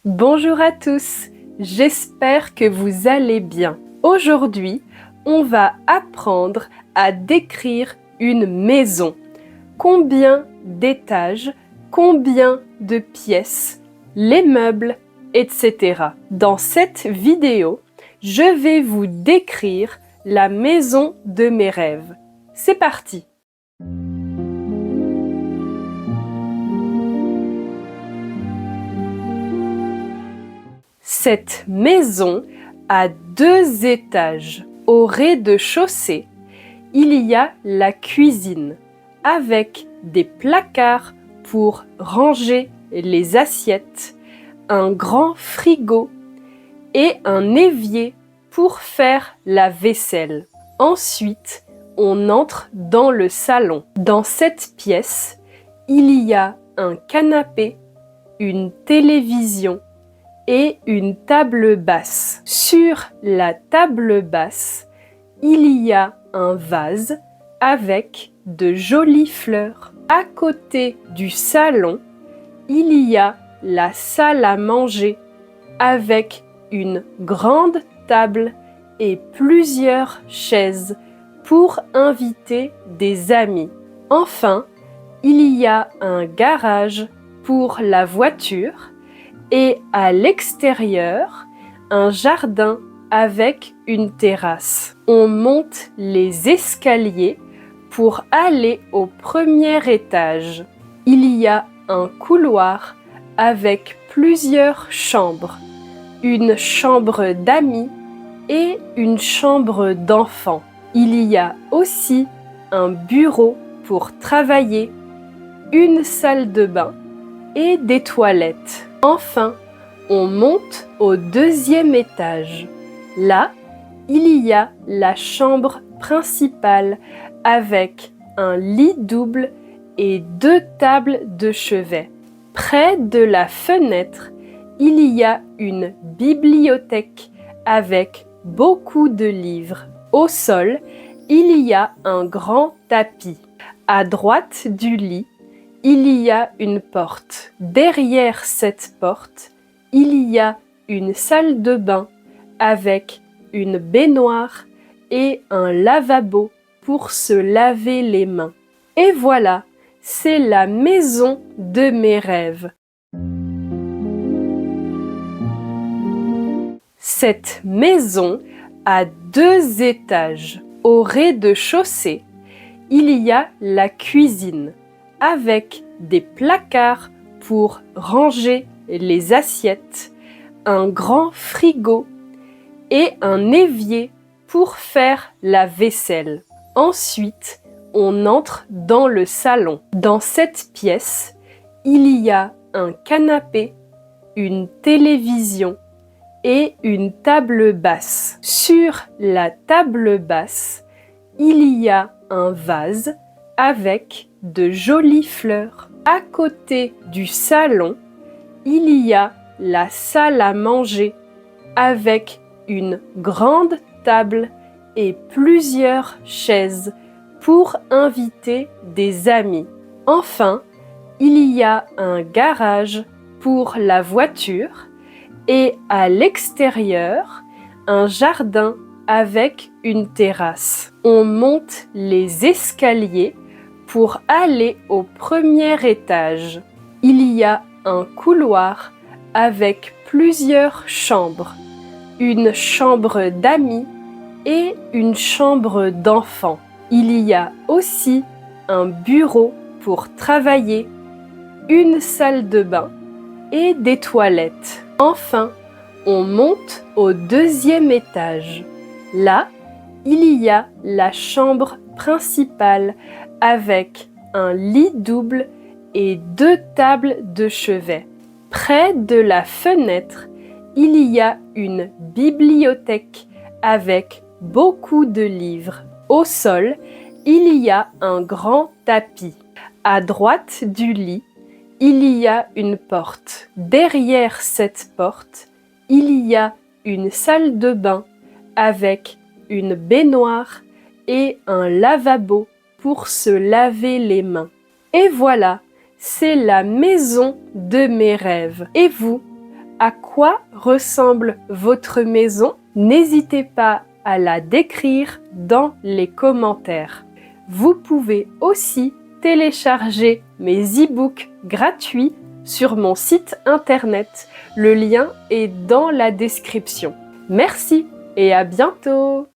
Bonjour à tous, j'espère que vous allez bien. Aujourd'hui, on va apprendre à décrire une maison. Combien d'étages, combien de pièces, les meubles, etc. Dans cette vidéo, je vais vous décrire la maison de mes rêves. C'est parti! Cette maison a 2 étages. Au rez-de-chaussée, il y a la cuisine avec des placards pour ranger les assiettes, un grand frigo et un évier pour faire la vaisselle. Ensuite, on entre dans le salon. Dans cette pièce, il y a un canapé, une télévision et une table basse. Sur la table basse, il y a un vase avec de jolies fleurs. À côté du salon, il y a la salle à manger avec une grande table et plusieurs chaises pour inviter des amis. Enfin, il y a un garage pour la voiture et à l'extérieur, un jardin avec une terrasse. On monte les escaliers pour aller au premier étage. Il y a un couloir avec plusieurs chambres, une chambre d'amis et une chambre d'enfants. Il y a aussi un bureau pour travailler, une salle de bain et des toilettes. Enfin, on monte au 2e étage. Là, il y a la chambre principale avec un lit double et 2 tables de chevet. Près de la fenêtre, il y a une bibliothèque avec beaucoup de livres. Au sol, il y a un grand tapis. À droite du lit, il y a une porte. Derrière cette porte, il y a une salle de bain avec une baignoire et un lavabo pour se laver les mains. Et voilà, c'est la maison de mes rêves. Cette maison a 2 étages. Au rez-de-chaussée, il y a la cuisine avec des placards pour ranger les assiettes, un grand frigo et un évier pour faire la vaisselle. Ensuite, on entre dans le salon. Dans cette pièce, il y a un canapé, une télévision et une table basse. Sur la table basse, il y a un vase avec de jolies fleurs. À côté du salon, il y a la salle à manger avec une grande table et plusieurs chaises pour inviter des amis. Enfin, il y a un garage pour la voiture et à l'extérieur, un jardin avec une terrasse. On monte les escaliers pour aller au premier étage. Il y a un couloir avec plusieurs chambres, une chambre d'amis et une chambre d'enfants. Il y a aussi un bureau pour travailler, une salle de bain et des toilettes. Enfin, on monte au 2e étage. Là, il y a la chambre principale avec un lit double et 2 tables de chevet. Près de la fenêtre, il y a une bibliothèque avec beaucoup de livres. Au sol, il y a un grand tapis. À droite du lit, il y a une porte. Derrière cette porte, il y a une salle de bain avec une baignoire et un lavabo pour se laver les mains. Et voilà, c'est la maison de mes rêves. Et vous, À quoi ressemble votre maison? N'hésitez pas à la décrire dans les commentaires. Vous pouvez aussi télécharger mes e-books gratuits sur mon site internet. Le lien est dans la description. Merci et à bientôt!